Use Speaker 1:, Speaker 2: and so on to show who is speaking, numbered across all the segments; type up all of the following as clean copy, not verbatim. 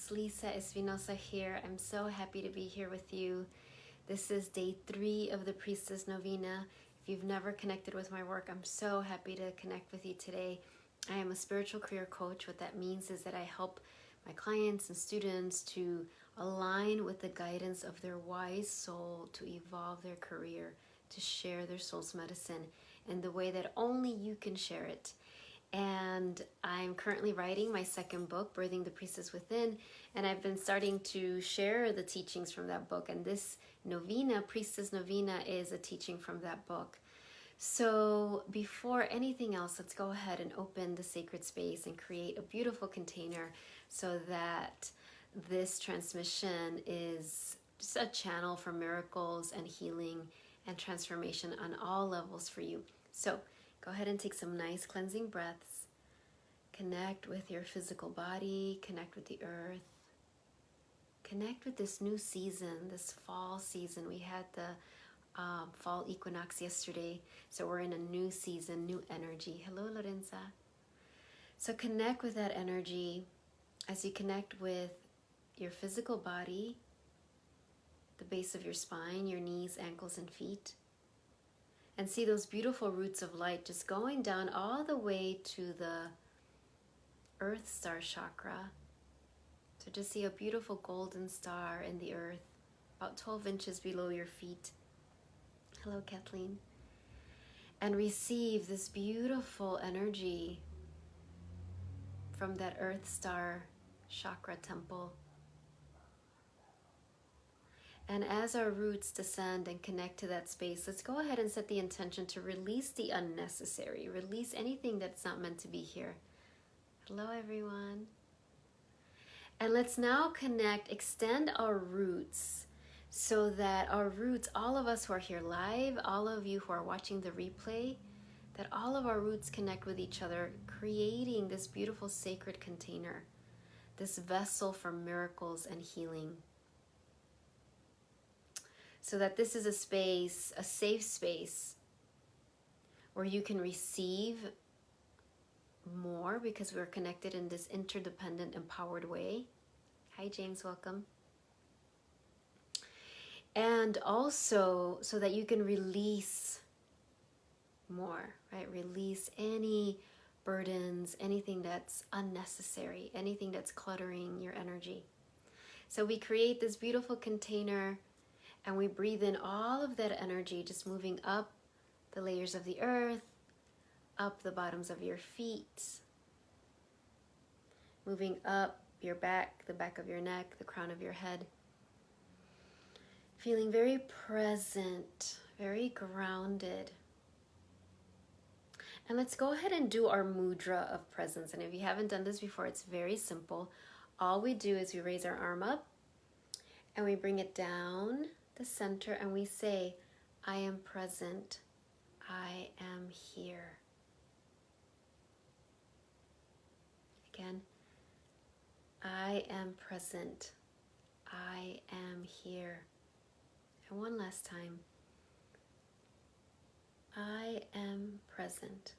Speaker 1: it's Lisa Espinosa here. I'm so happy to be here with you. This is day 3 of the Priestess Novena. If you've never connected with my work, I'm so happy to connect with you today. I am a spiritual career coach. What that means is that I help my clients and students to align with the guidance of their wise soul to evolve their career, to share their soul's medicine in the way that only you can share it. And I'm currently writing my second book, Birthing the Priestess Within, and I've been starting to share the teachings from that book. And this novena, Priestess Novena, is a teaching from that book. So before anything else, let's go ahead and open the sacred space and create a beautiful container so that this transmission is just a channel for miracles and healing and transformation on all levels for you. So go ahead and take some nice cleansing breaths. Connect with your physical body, connect with the earth. Connect with this new season, this fall season. We had the fall equinox yesterday, so we're in a new season, new energy. Hello, Lorenza. So connect with that energy as you connect with your physical body, the base of your spine, your knees, ankles, and feet. And see those beautiful roots of light just going down all the way to the Earth Star chakra. So just see a beautiful golden star in the earth, about 12 inches below your feet. Hello, Kathleen. And receive this beautiful energy from that Earth Star chakra temple. And as our roots descend and connect to that space, let's go ahead and set the intention to release the unnecessary. Release anything that's not meant to be here. Hello, everyone. And let's now connect, extend our roots so that our roots, all of us who are here live, all of you who are watching the replay, that all of our roots connect with each other, creating this beautiful sacred container, this vessel for miracles and healing. So that this is a space, a safe space, where you can receive more because we're connected in this interdependent, empowered way. Hi, James, welcome. And also so that you can release more, right? Release any burdens, anything that's unnecessary, anything that's cluttering your energy. So we create this beautiful container. And we breathe in all of that energy, just moving up the layers of the earth, up the bottoms of your feet, moving up your back, the back of your neck, the crown of your head. Feeling very present, very grounded. And let's go ahead and do our mudra of presence. And if you haven't done this before, it's very simple. All we do is we raise our arm up and we bring it down the center and we say, I am present, I am here. Again, I am present, I am here. And one last time, I am present,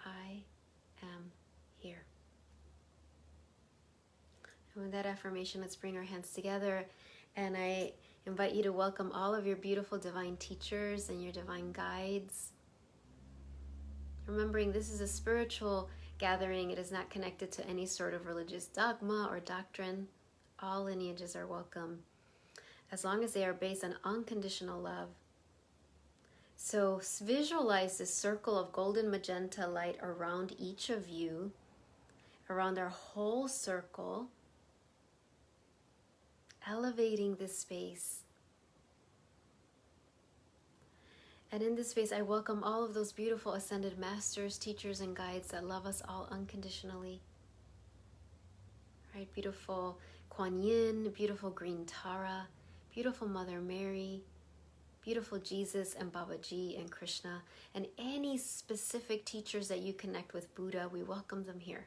Speaker 1: I am here. And with that affirmation, let's bring our hands together, and I invite you to welcome all of your beautiful divine teachers and your divine guides. Remembering this is a spiritual gathering. It is not connected to any sort of religious dogma or doctrine. All lineages are welcome, as long as they are based on unconditional love. So visualize this circle of golden magenta light around each of you, around our whole circle, elevating this space. And in this space, I welcome all of those beautiful ascended masters, teachers, and guides that love us all unconditionally. Right? Beautiful Kuan Yin, beautiful Green Tara, beautiful Mother Mary, beautiful Jesus and Babaji and Krishna, and any specific teachers that you connect with, Buddha, we welcome them here.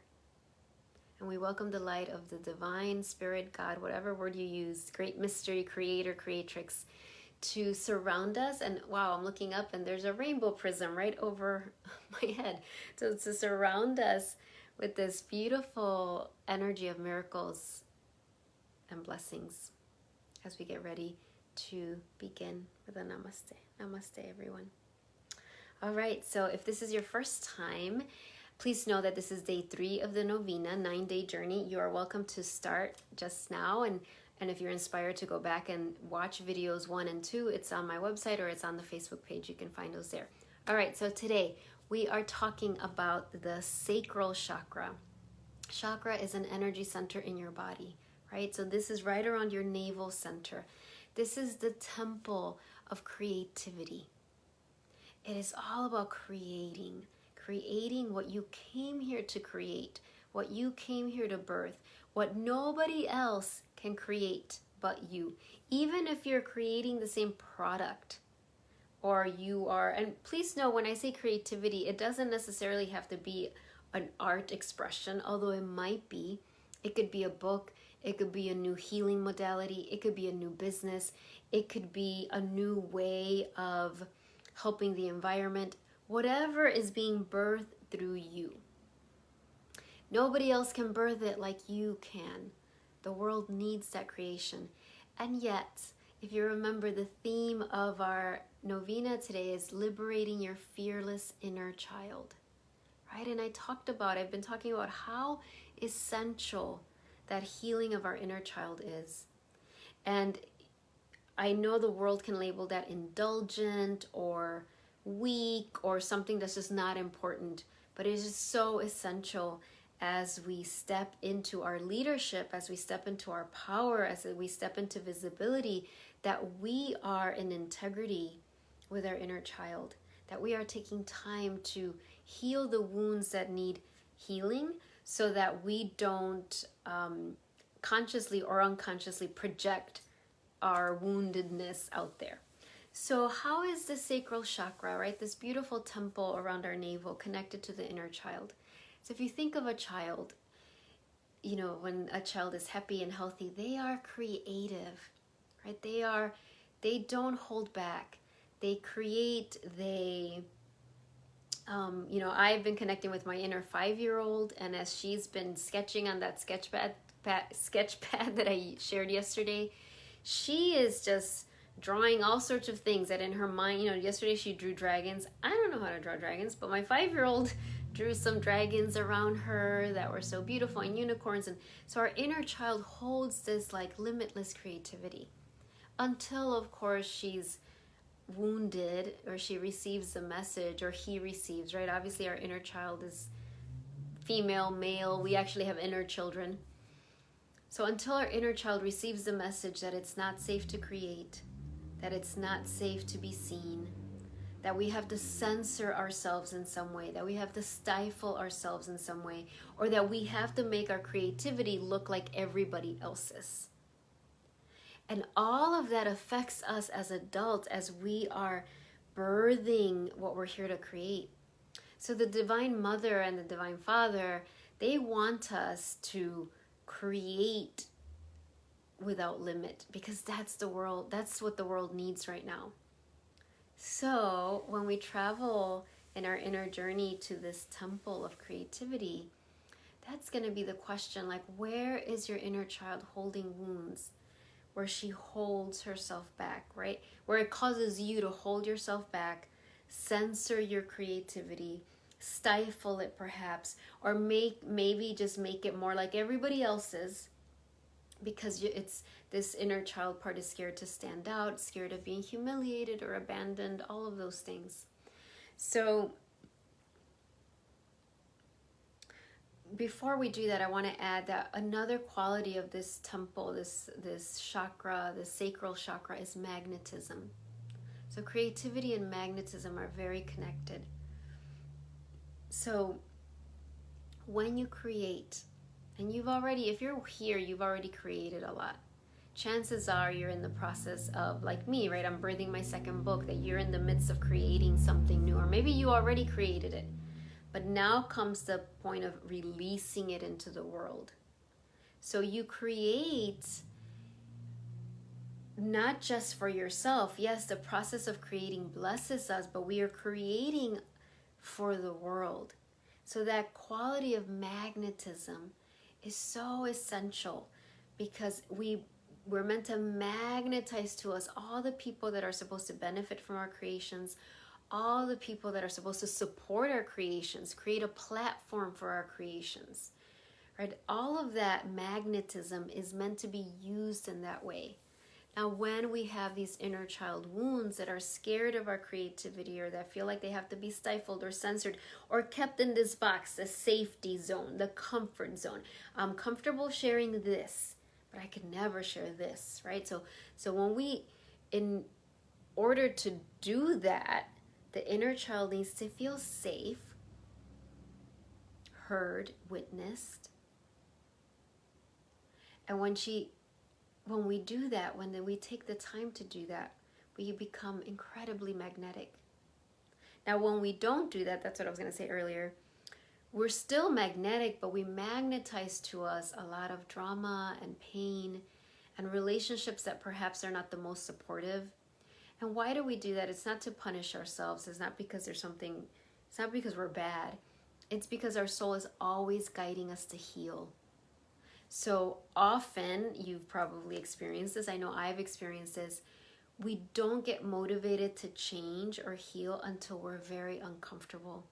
Speaker 1: And we welcome the light of the divine spirit, God, whatever word you use, great mystery, creator, creatrix, to surround us. And wow, I'm looking up and there's a rainbow prism right over my head. So to surround us with this beautiful energy of miracles and blessings as we get ready to begin with a namaste. Namaste, everyone. All right, so if this is your first time, please know that this is day 3 of the novena, 9-day journey. You are welcome to start just now, and if you're inspired to go back and watch videos 1 and 2, it's on my website or it's on the Facebook page. You can find those there. All right, so today we are talking about the sacral chakra. Chakra is an energy center in your body, right? So this is right around your navel center. This is the temple of creativity. It is all about creating what you came here to create, what you came here to birth, what nobody else can create but you. Even if you're creating the same product, or you are, and please know when I say creativity, it doesn't necessarily have to be an art expression, although it might be. It could be a book, it could be a new healing modality, it could be a new business, it could be a new way of helping the environment, whatever is being birthed through you. Nobody else can birth it like you can. The world needs that creation. And yet, if you remember, the theme of our novena today is liberating your fearless inner child, right? And I've been talking about how essential that healing of our inner child is. And I know the world can label that indulgent or weak or something that's just not important, but it is so essential as we step into our leadership, as we step into our power, as we step into visibility, that we are in integrity with our inner child, that we are taking time to heal the wounds that need healing so that we don't consciously or unconsciously project our woundedness out there. So how is the sacral chakra, right? This beautiful temple around our navel connected to the inner child. So if you think of a child, you know, when a child is happy and healthy, they are creative, right? They don't hold back. They create, I've been connecting with my inner 5-year-old, and as she's been sketching on that sketch pad that I shared yesterday, she is just drawing all sorts of things that in her mind, yesterday she drew dragons. I don't know how to draw dragons, but my 5-year-old drew some dragons around her that were so beautiful, and unicorns. And so our inner child holds this like limitless creativity until, of course, she's wounded or she receives the message, or he receives, right? Obviously our inner child is female, male. We actually have inner children. So until our inner child receives the message that it's not safe to create, that it's not safe to be seen, that we have to censor ourselves in some way, that we have to stifle ourselves in some way, or that we have to make our creativity look like everybody else's. And all of that affects us as adults as we are birthing what we're here to create. So the Divine Mother and the Divine Father, they want us to create without limit, because that's what the world needs right now. So when we travel in our inner journey to this temple of creativity, that's going to be the question, like, where is your inner child holding wounds, where she holds herself back, right? Where it causes you to hold yourself back, censor your creativity, stifle it perhaps, or maybe just make it more like everybody else's, because it's this inner child part is scared to stand out, scared of being humiliated or abandoned, all of those things. So before we do that, I want to add that another quality of this temple, this chakra, the sacral chakra, is magnetism. So creativity and magnetism are very connected. So when you create, and if you're here, you've already created a lot. Chances are you're in the process of, like me, right? I'm birthing my second book, that you're in the midst of creating something new, or maybe you already created it. But now comes the point of releasing it into the world. So you create not just for yourself. Yes, the process of creating blesses us, but we are creating for the world. So that quality of magnetism is so essential because we're meant to magnetize to us all the people that are supposed to benefit from our creations, all the people that are supposed to support our creations, create a platform for our creations, right? All of that magnetism is meant to be used in that way. Now, when we have these inner child wounds that are scared of our creativity, or that feel like they have to be stifled or censored or kept in this box, the safety zone, the comfort zone. I'm comfortable sharing this, but I could never share this, right? So when we, in order to do that, the inner child needs to feel safe, heard, witnessed. And when we do that, when we take the time to do that, we become incredibly magnetic. Now, when we don't do that, that's what I was going to say earlier, we're still magnetic, but we magnetize to us a lot of drama and pain and relationships that perhaps are not the most supportive. And why do we do that? It's not to punish ourselves. It's not because it's not because we're bad. It's because our soul is always guiding us to heal. So often, you've probably experienced this, I know I've experienced this, we don't get motivated to change or heal until we're very uncomfortable.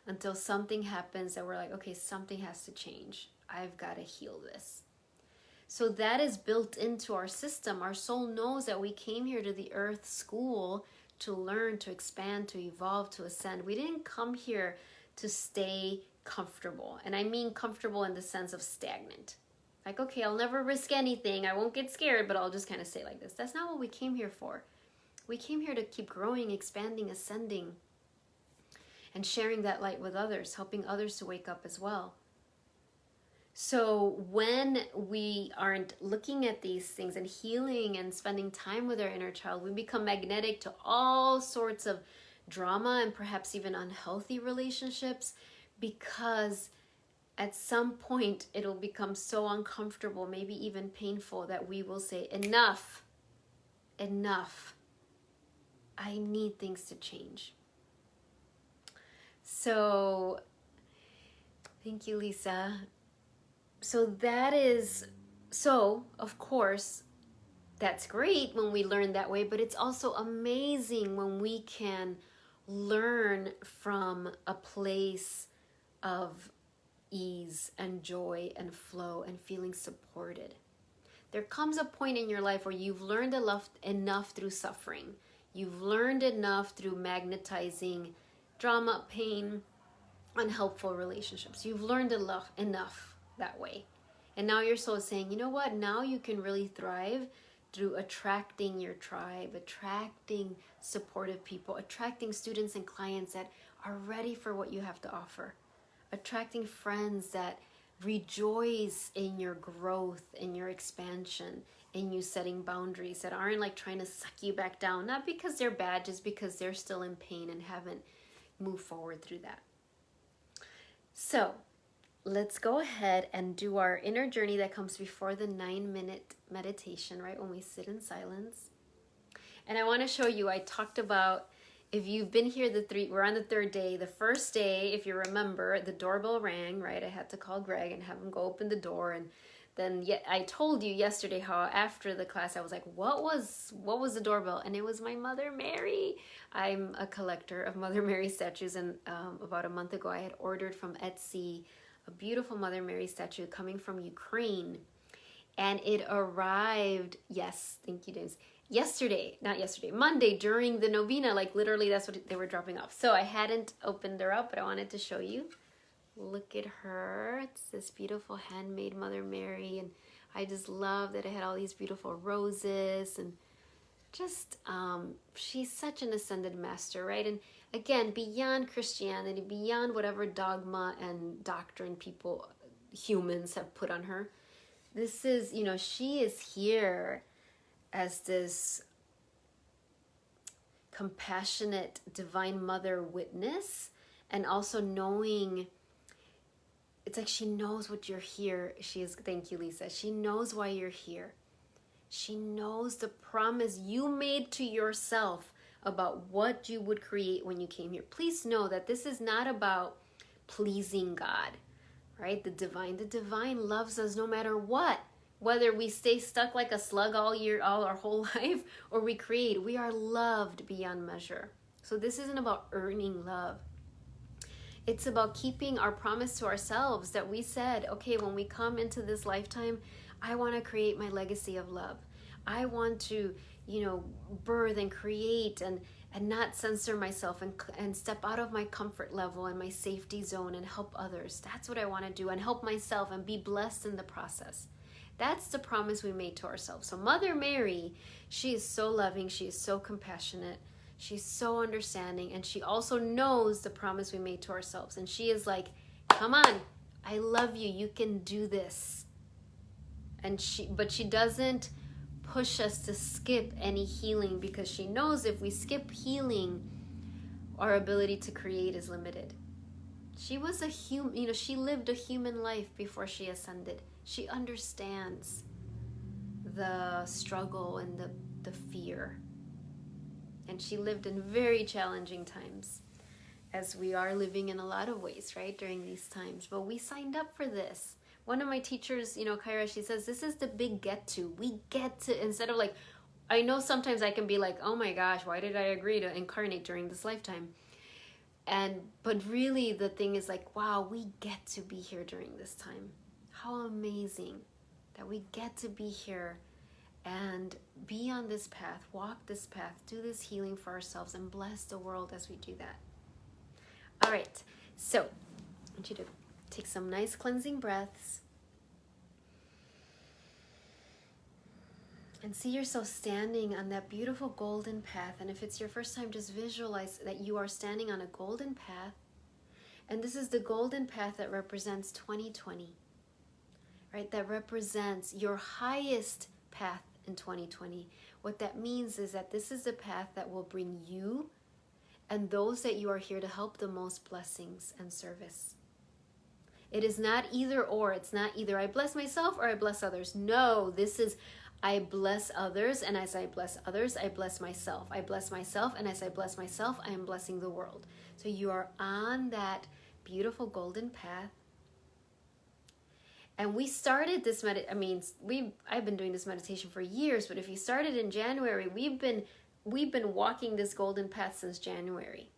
Speaker 1: Until something happens that we're like, okay, something has to change. I've got to heal this. So that is built into our system. Our soul knows that we came here to the earth school to learn, to expand, to evolve, to ascend. We didn't come here to stay comfortable. And I mean comfortable in the sense of stagnant. Like, okay, I'll never risk anything. I won't get scared, but I'll just kind of stay like this. That's not what we came here for. We came here to keep growing, expanding, ascending, and sharing that light with others, helping others to wake up as well. So when we aren't looking at these things and healing and spending time with our inner child, we become magnetic to all sorts of drama and perhaps even unhealthy relationships, because at some point it'll become so uncomfortable, maybe even painful, that we will say, enough, enough. I need things to change. So, thank you, Lisa. So of course, that's great when we learn that way, but it's also amazing when we can learn from a place of ease and joy and flow and feeling supported. There comes a point in your life where you've learned enough through suffering. You've learned enough through magnetizing drama, pain, unhelpful relationships. You've learned enough that way. And now your soul is saying, you know what? Now you can really thrive through attracting your tribe, attracting supportive people, attracting students and clients that are ready for what you have to offer, attracting friends that rejoice in your growth, in your expansion, in you setting boundaries, that aren't like trying to suck you back down, not because they're bad, just because they're still in pain and haven't moved forward through that. So let's go ahead and do our inner journey that comes before the 9-minute meditation, right? When we sit in silence. And I want to show you, I talked about, if you've been here we're on the 3rd day. The first day, if you remember, the doorbell rang, right? I had to call Greg and have him go open the door. And then I told you yesterday how after the class, I was like, what was the doorbell? And it was my Mother Mary. I'm a collector of Mother Mary statues. And about a month ago, I had ordered from Etsy a beautiful Mother Mary statue coming from Ukraine. And it arrived, yes, thank you, James, Monday during the novena, like literally that's what they were dropping off. So I hadn't opened her up, but I wanted to show you. Look at her. It's this beautiful handmade Mother Mary. And I just love that it had all these beautiful roses. And just, she's such an ascended master, right? And again, beyond Christianity, beyond whatever dogma and doctrine humans have put on her, this is, she is here as this compassionate divine mother witness, and also knowing, it's like she knows what you're here. Thank you, Lisa. She knows why you're here. She knows the promise you made to yourself about what you would create when you came here. Please know that this is not about pleasing God, right? The divine loves us no matter what. Whether we stay stuck like a slug all our whole life, or we create, we are loved beyond measure. So this isn't about earning love. It's about keeping our promise to ourselves that we said, okay, when we come into this lifetime, I want to create my legacy of love. I want to, birth and create and not censor myself and step out of my comfort level and my safety zone and help others. That's what I want to do, and help myself and be blessed in the process. That's the promise we made to ourselves. So Mother Mary, she is so loving. She is so compassionate. She's so understanding. And she also knows the promise we made to ourselves. And she is like, come on, I love you. You can do this. But she doesn't push us to skip any healing, because she knows if we skip healing, our ability to create is limited. She was a human, she lived a human life before she ascended. She understands the struggle and the fear. And she lived in very challenging times, as we are living in a lot of ways, right, during these times. But we signed up for this. One of my teachers, Kyra, she says, this is the big get to. We get to, instead of like, I know sometimes I can be like, oh my gosh, why did I agree to incarnate during this lifetime? But really the thing is like, wow, we get to be here during this time. How amazing that we get to be here and be on this path, walk this path, do this healing for ourselves, and bless the world as we do that. All right, so I want you to take some nice cleansing breaths and see yourself standing on that beautiful golden path. And if it's your first time, just visualize that you are standing on a golden path. And this is the golden path that represents 2020, right? That represents your highest path in 2020. What that means is that this is the path that will bring you and those that you are here to help the most blessings and service. It is not either or. It's not either I bless myself or I bless others. No, this is I bless others, and as I bless others, I bless myself. I bless myself, and as I bless myself, I am blessing the world. So you are on that beautiful golden path. And we started this I've been doing this meditation for years, but if you started in January, we've been walking this golden path since January,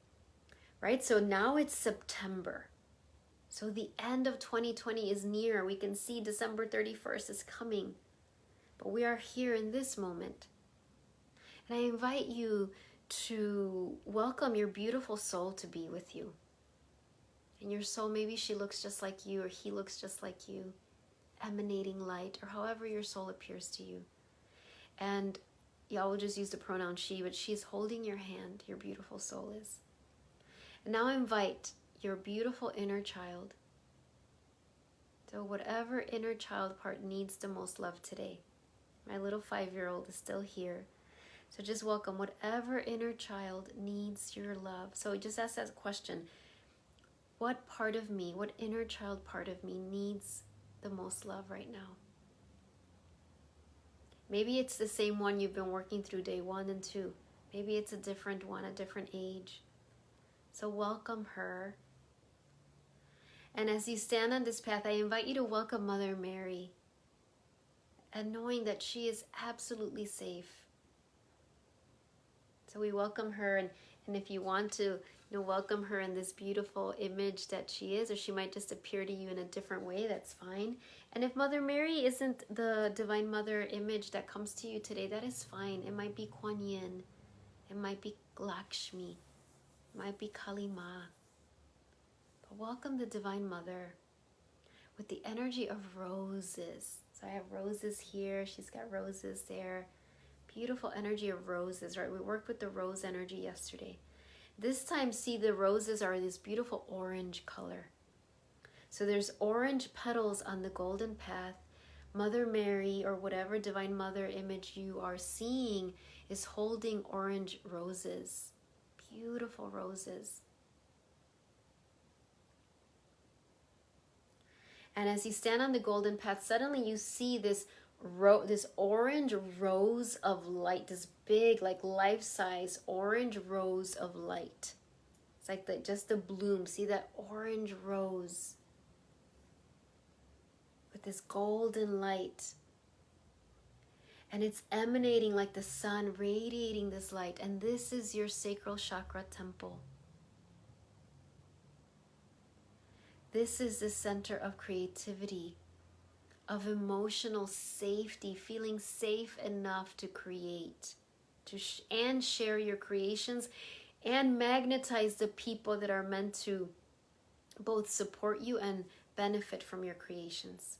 Speaker 1: right? So now it's September. So the end of 2020 is near. We can see December 31st is coming. But we are here in this moment. And I invite you to welcome your beautiful soul to be with you. And your soul, maybe she looks just like you, or he looks just like you, emanating light, or however your soul appears to you. And y'all will just use the pronoun she, but she's holding your hand, your beautiful soul is. And now invite your beautiful inner child. So whatever inner child part needs the most love today. My little 5-year-old is still here. So just welcome whatever inner child needs your love. So just ask that question. What part of me, what inner child part of me needs the most love right now? Maybe it's the same one you've been working through day 1 and 2. Maybe it's a different one, a different age. So welcome her. And as you stand on this path, I invite you to welcome Mother Mary, and knowing that she is absolutely safe. So we welcome her, and if you want to welcome her in this beautiful image that she is, or she might just appear to you in a different way, that's fine. And if Mother Mary isn't the Divine Mother image that comes to you today, that is fine. It might be Kuan Yin, it might be Lakshmi, it might be Kali Ma. But welcome the Divine Mother with the energy of roses. So I have roses here, she's got roses there. Beautiful energy of roses, right? We worked with the rose energy yesterday. This time, see, the roses are this beautiful orange color. So there's orange petals on the golden path. Mother Mary, or whatever Divine Mother image you are seeing, is holding orange roses. Beautiful roses. And as you stand on the golden path, suddenly you see this orange rose of light, this big, like life-size orange rose of light. It's like just the bloom. See that orange rose with this golden light. And it's emanating like the sun, radiating this light. And this is your sacral chakra temple. This is the center of creativity, of emotional safety, feeling safe enough to create, and share your creations, and magnetize the people that are meant to both support you and benefit from your creations.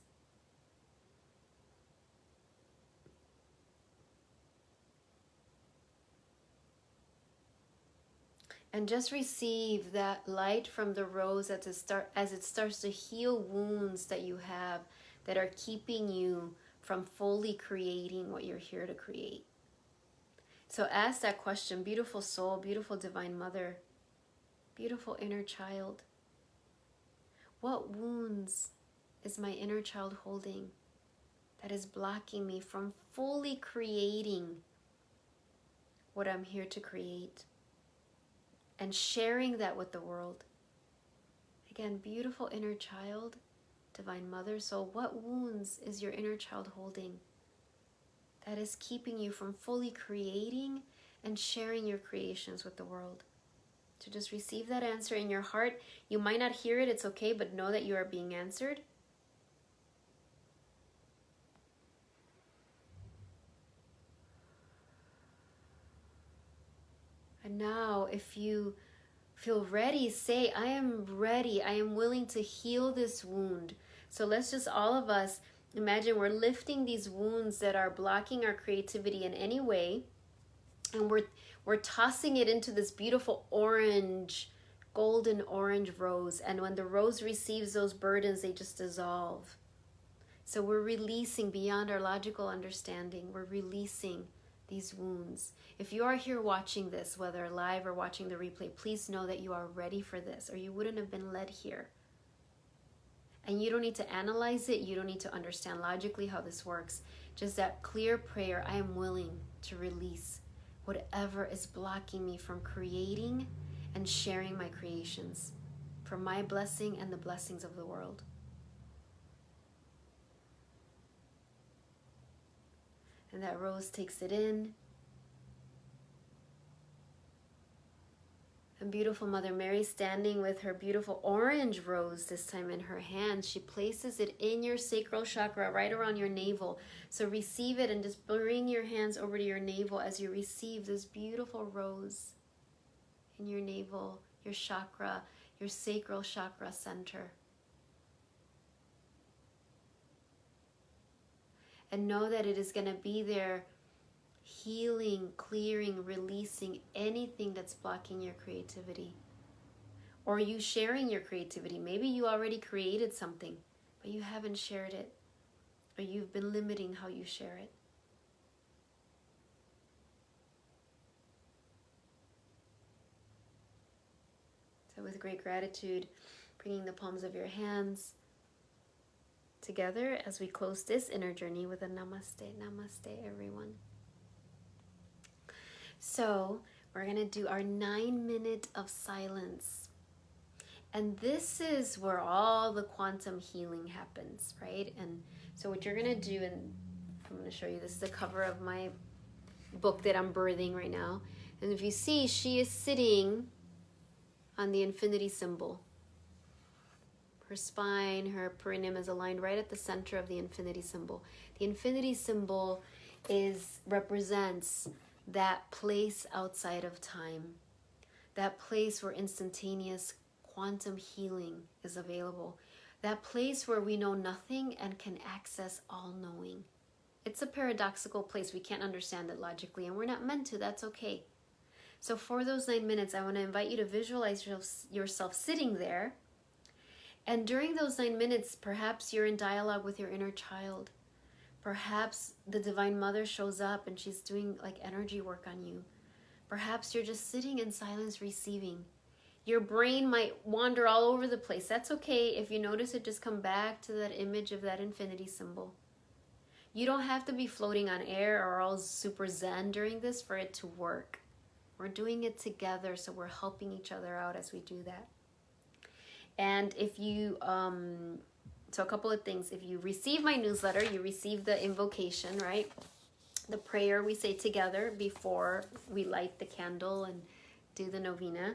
Speaker 1: And just receive that light from the rose as it starts to heal wounds that you have that are keeping you from fully creating what you're here to create. So ask that question, beautiful soul, beautiful divine mother, beautiful inner child. What wounds is my inner child holding that is blocking me from fully creating what I'm here to create? And sharing that with the world. Again, beautiful inner child, divine mother. So what wounds is your inner child holding that is keeping you from fully creating and sharing your creations with the world? So just receive that answer in your heart. You might not hear it, it's okay, but know that you are being answered. And now, if you feel ready, say, I am ready. I am willing to heal this wound. So let's just, all of us, imagine we're lifting these wounds that are blocking our creativity in any way. And we're tossing it into this beautiful orange, golden orange rose. And when the rose receives those burdens, they just dissolve. So we're releasing beyond our logical understanding. We're releasing these wounds. If you are here watching this, whether live or watching the replay, please know that you are ready for this, or you wouldn't have been led here. And you don't need to analyze it. You don't need to understand logically how this works. Just that clear prayer, I am willing to release whatever is blocking me from creating and sharing my creations for my blessing and the blessings of the world. And that rose takes it in. And beautiful Mother Mary, standing with her beautiful orange rose, this time in her hand, she places it in your sacral chakra, right around your navel. So receive it and just bring your hands over to your navel as you receive this beautiful rose in your navel, your chakra, your sacral chakra center. And know that it is going to be there healing, clearing, releasing anything that's blocking your creativity. Or you sharing your creativity. Maybe you already created something, but you haven't shared it. Or you've been limiting how you share it. So with great gratitude, bringing the palms of your hands together as we close this inner journey with a namaste. Namaste, everyone. So we're going to do our 9 minute of silence. And this is where all the quantum healing happens, right? And so what you're going to do, and I'm going to show you, this is the cover of my book that I'm birthing right now. And if you see, she is sitting on the infinity symbol. Her spine, her perineum is aligned right at the center of the infinity symbol. The infinity symbol represents that place outside of time, that place where instantaneous quantum healing is available, that place where we know nothing and can access all knowing. It's a paradoxical place. We can't understand it logically, and we're not meant to. That's okay. So for those 9 minutes, I want to invite you to visualize yourself sitting there. And during those 9 minutes, perhaps you're in dialogue with your inner child. Perhaps the Divine Mother shows up and she's doing like energy work on you. Perhaps you're just sitting in silence receiving. Your brain might wander all over the place. That's okay. If you notice it, just come back to that image of that infinity symbol. You don't have to be floating on air or all super zen during this for it to work. We're doing it together, so we're helping each other out as we do that. And if you, so a couple of things. If you receive my newsletter, you receive the invocation, right? the prayer we say together before we light the candle and do the novena.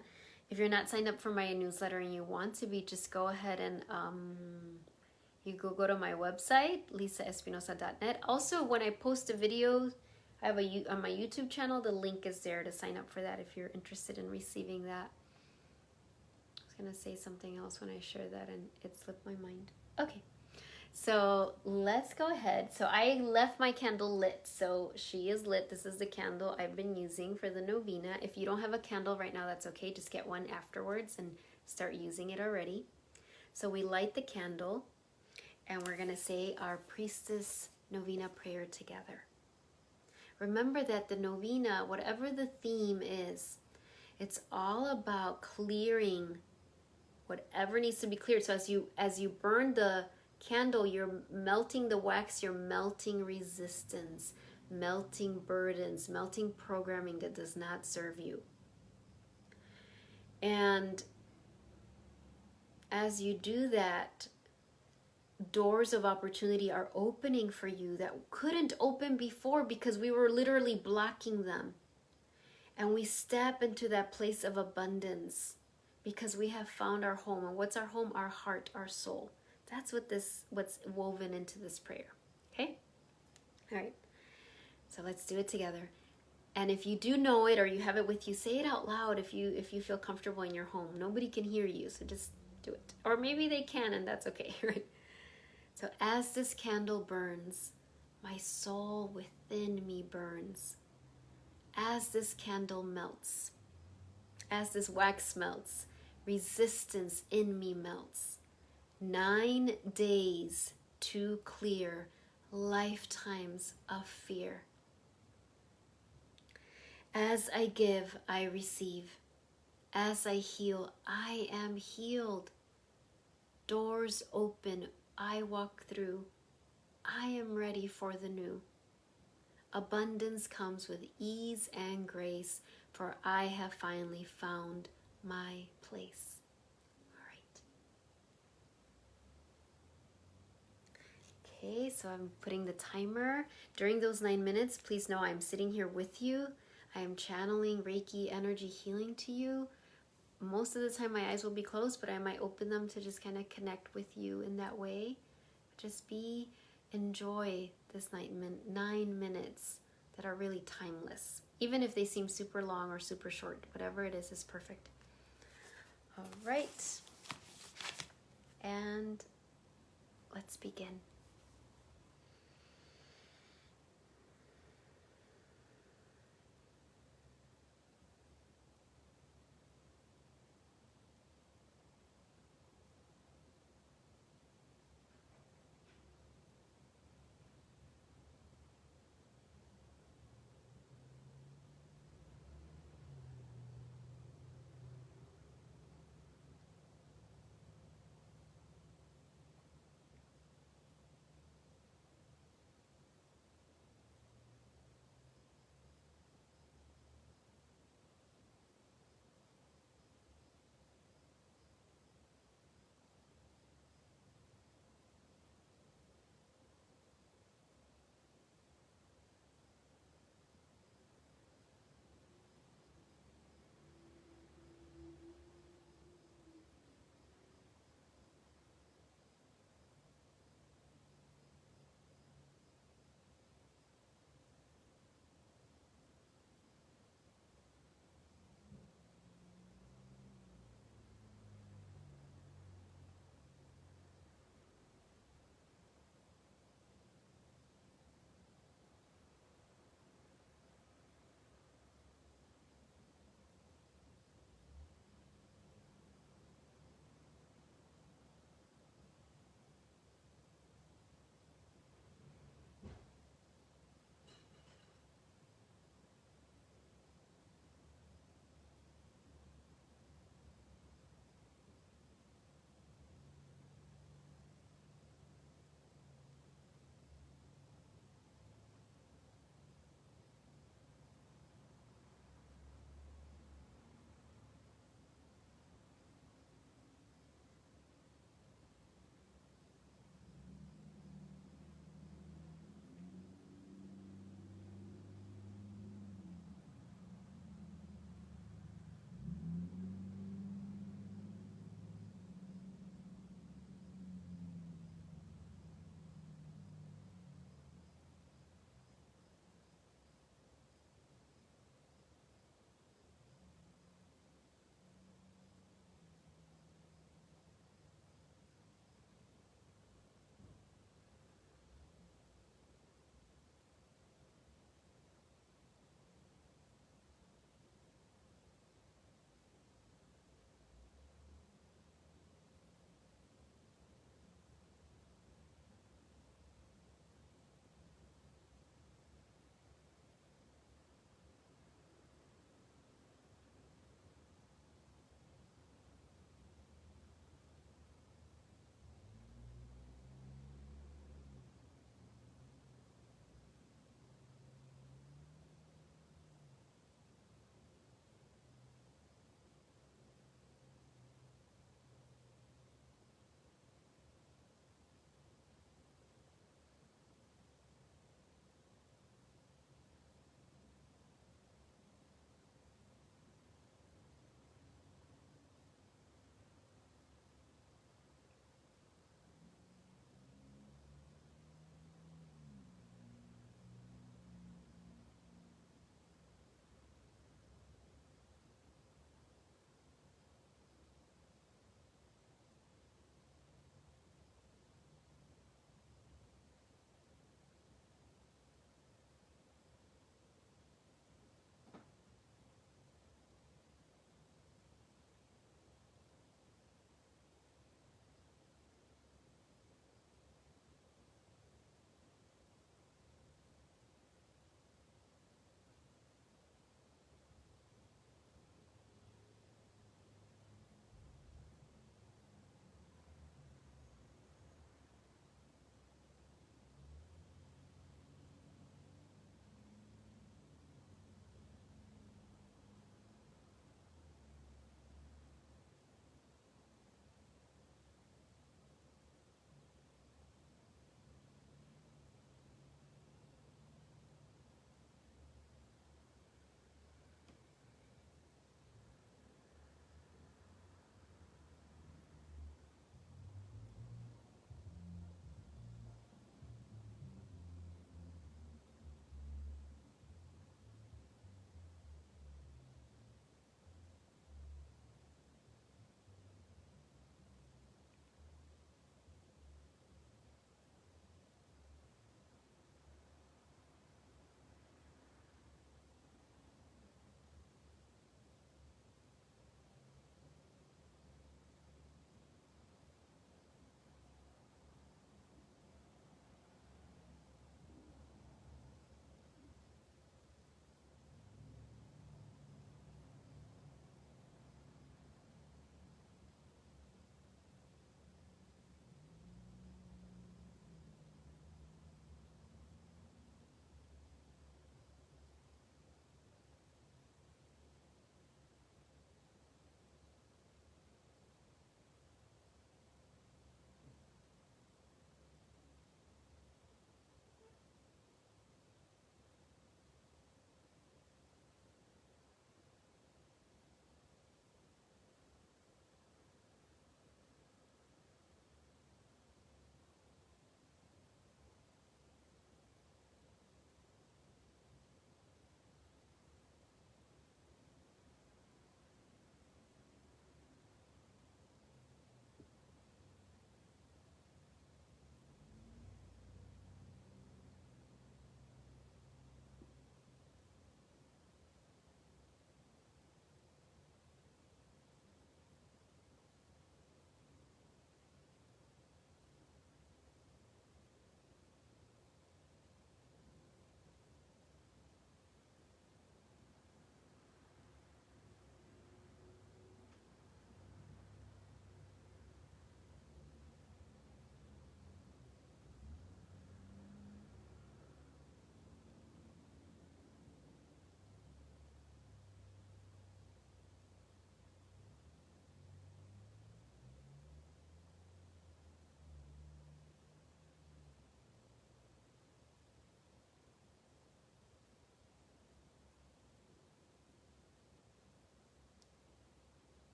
Speaker 1: If you're not signed up for my newsletter and you want to be, just go ahead and you go to my website, lisaespinosa.net. Also, when I post a video, I have on my YouTube channel, the link is there to sign up for that if you're interested in receiving that. I was going to say something else when I shared that and it slipped my mind. Okay, so let's go ahead. So I left my candle lit. So she is lit. This is the candle I've been using for the novena. If you don't have a candle right now, that's okay. Just get one afterwards and start using it already. So we light the candle. And we're going to say our Priestess Novena prayer together. Remember that the novena, whatever the theme is, it's all about clearing whatever needs to be cleared. So as you burn the candle, you're melting the wax, you're melting resistance, melting burdens, melting programming that does not serve you. And as you do that, doors of opportunity are opening for you that couldn't open before because we were literally blocking them. And we step into that place of abundance because we have found our home. And what's our home? Our heart, our soul. That's what's woven into this prayer. Okay? All right. So let's do it together. And if you do know it or you have it with you, say it out loud if you feel comfortable in your home. Nobody can hear you, so just do it. Or maybe they can, and that's okay, right? So as this candle burns, my soul within me burns. As this candle melts, as this wax melts, resistance in me melts. 9 days to clear lifetimes of fear. As I give, I receive. As I heal, I am healed. Doors open, I walk through. I am ready for the new. Abundance comes with ease and grace, for I have finally found my place. All right. Okay, so I'm putting the timer. During those 9 minutes, please know I'm sitting here with you. I am channeling Reiki energy healing to you. Most of the time my eyes will be closed, but I might open them to just kind of connect with you in that way. Just enjoy this 9 minutes that are really timeless. Even if they seem super long or super short, whatever it is perfect. All right. And let's begin.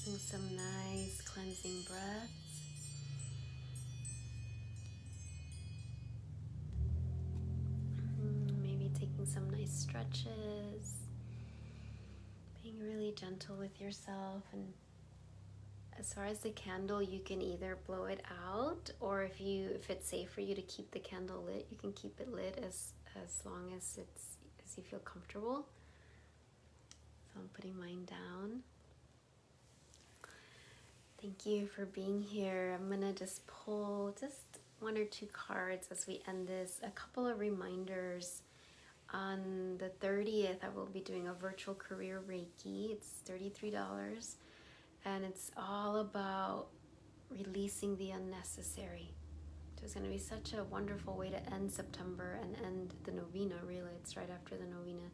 Speaker 1: Taking some nice cleansing breaths. Maybe taking some nice stretches. Being really gentle with yourself. And as far as the candle, you can either blow it out, or if it's safe for you to keep the candle lit, you can keep it lit as long as you feel comfortable. So I'm putting mine down. Thank you for being here. I'm gonna just pull just 1 or 2 cards as we end this. A couple of reminders. On the 30th, I will be doing a virtual career Reiki. It's $33, and it's all about releasing the unnecessary. So it's going to be such a wonderful way to end September and end the novena, really. It's right after the novena,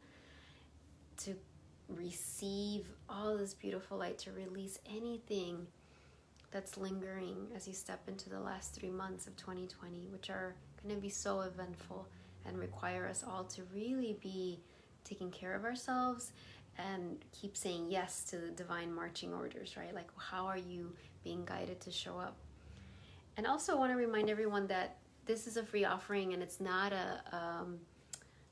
Speaker 1: to receive all this beautiful light, to release anything that's lingering as you step into the last 3 months of 2020, which are going to be so eventful and require us all to really be taking care of ourselves and keep saying yes to the divine marching orders, right? Like, how are you being guided to show up? And also I want to remind everyone that this is a free offering, and it's not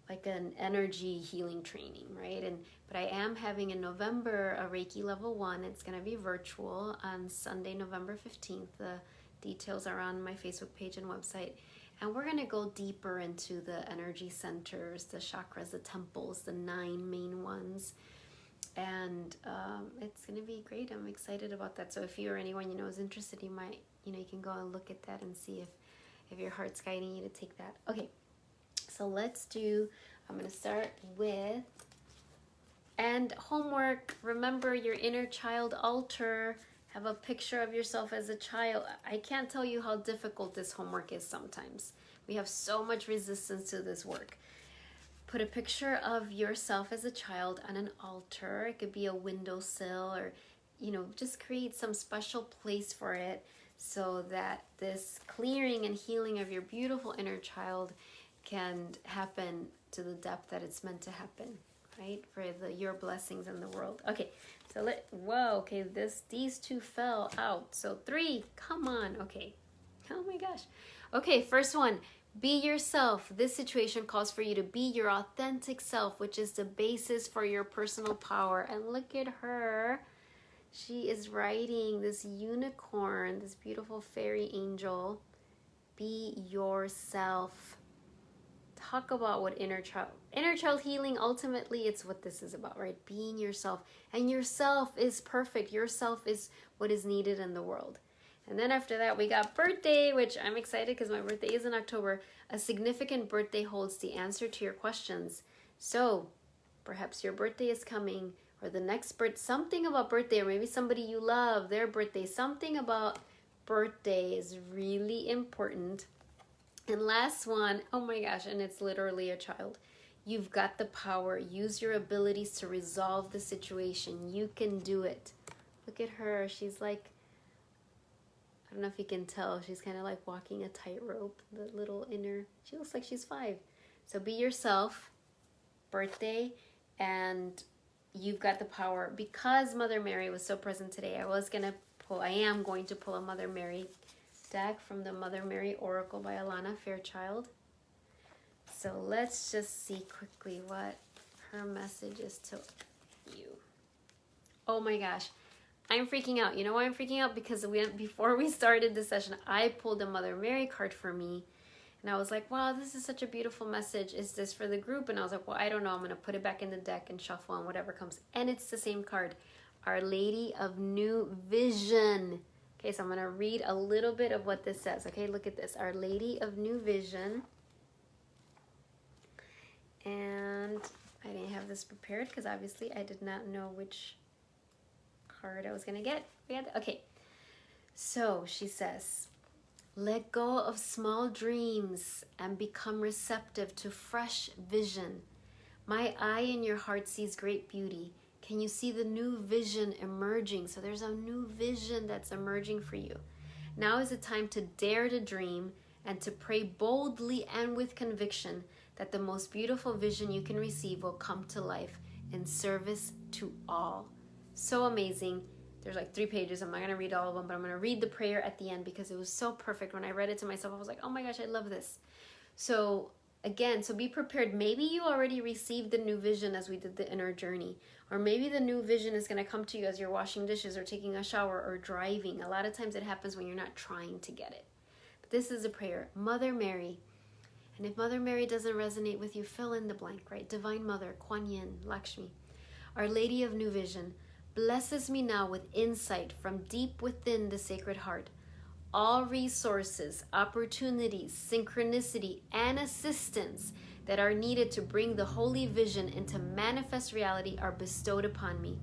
Speaker 1: like an energy healing training, right? But I am having in November a Reiki level 1. It's going to be virtual on Sunday, November 15th. The details are on my Facebook page and website. And we're going to go deeper into the energy centers, the chakras, the temples, the 9 main ones. And it's going to be great. I'm excited about that. So if you or anyone you know is interested, you might, you can go and look at that and see if your heart's guiding you to take that. Okay, so I'm going to start with, and homework. Remember your inner child altar. Have a picture of yourself as a child. I can't tell you how difficult this homework is sometimes. We have so much resistance to this work. Put a picture of yourself as a child on an altar. It could be a windowsill, or, just create some special place for it so that this clearing and healing of your beautiful inner child can happen to the depth that it's meant to happen, right? For your blessings in the world. Okay, so these 2 fell out. So 3, come on. Okay. Oh my gosh. Okay, first one, be yourself. This situation calls for you to be your authentic self, which is the basis for your personal power. And look at her. She is riding this unicorn, this beautiful fairy angel. Be yourself. Talk about what inner child healing, ultimately it's what this is about, right? Being yourself. And yourself is perfect. Yourself is what is needed in the world. And then after that, we got birthday, which I'm excited because my birthday is in October. A significant birthday holds the answer to your questions. So perhaps your birthday is coming, or the next something about birthday, or maybe somebody you love, their birthday. Something about birthday is really important. And last one, oh my gosh, and it's literally a child. You've got the power. Use your abilities to resolve the situation. You can do it. Look at her. She's like, I don't know if you can tell, she's kind of like walking a tightrope. The little she looks like she's 5. So be yourself, birthday, and you've got the power. Because Mother Mary was so present today, I am going to pull a Mother Mary deck from the Mother Mary Oracle by Alana Fairchild. So let's just see quickly what her message is to you. Oh my gosh, I'm freaking out. You know why I'm freaking out? Because before we started this session, I pulled a Mother Mary card for me. And I was like, wow, this is such a beautiful message. Is this for the group? And I was like, well, I don't know. I'm going to put it back in the deck and shuffle and whatever comes. And it's the same card. Our Lady of New Vision. Okay, so I'm going to read a little bit of what this says. Okay, look at this. Our Lady of New Vision. And I didn't have this prepared because obviously I did not know which card I was going to get. Okay, so she says, let go of small dreams and become receptive to fresh vision. My eye in your heart sees great beauty. Can you see the new vision emerging? So there's a new vision that's emerging for you. Now is the time to dare to dream and to pray boldly and with conviction that the most beautiful vision you can receive will come to life in service to all. So amazing. There's like 3 pages. I'm not going to read all of them, but I'm going to read the prayer at the end because it was so perfect. When I read it to myself, I was like, oh my gosh, I love this. So again, so be prepared. Maybe you already received the new vision as we did the inner journey. Or maybe the new vision is going to come to you as you're washing dishes or taking a shower or driving. A lot of times it happens when you're not trying to get it. But this is a prayer. Mother Mary. And if Mother Mary doesn't resonate with you, fill in the blank, right? Divine Mother, Kuan Yin, Lakshmi. Our Lady of New Vision blesses me now with insight from deep within the Sacred Heart. All resources, opportunities, synchronicity, and assistance that are needed to bring the holy vision into manifest reality are bestowed upon me.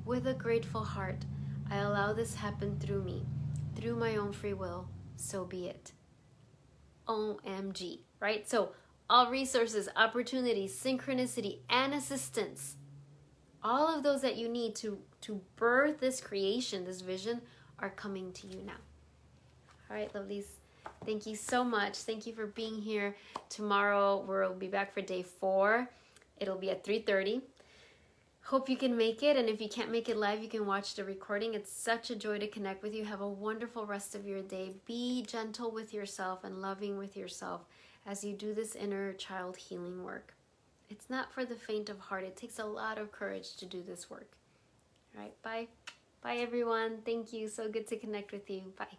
Speaker 1: With a grateful heart, I allow this happen through me, through my own free will, so be it. OMG, right? So all resources, opportunities, synchronicity, and assistance, all of those that you need to birth this creation, this vision, are coming to you now. All right, lovelies. Thank you so much. Thank you for being here. Tomorrow we'll be back for day 4. It'll be at 3:30. Hope you can make it. And if you can't make it live, you can watch the recording. It's such a joy to connect with you. Have a wonderful rest of your day. Be gentle with yourself and loving with yourself as you do this inner child healing work. It's not for the faint of heart. It takes a lot of courage to do this work. All right, bye. Bye, everyone. Thank you. So good to connect with you. Bye.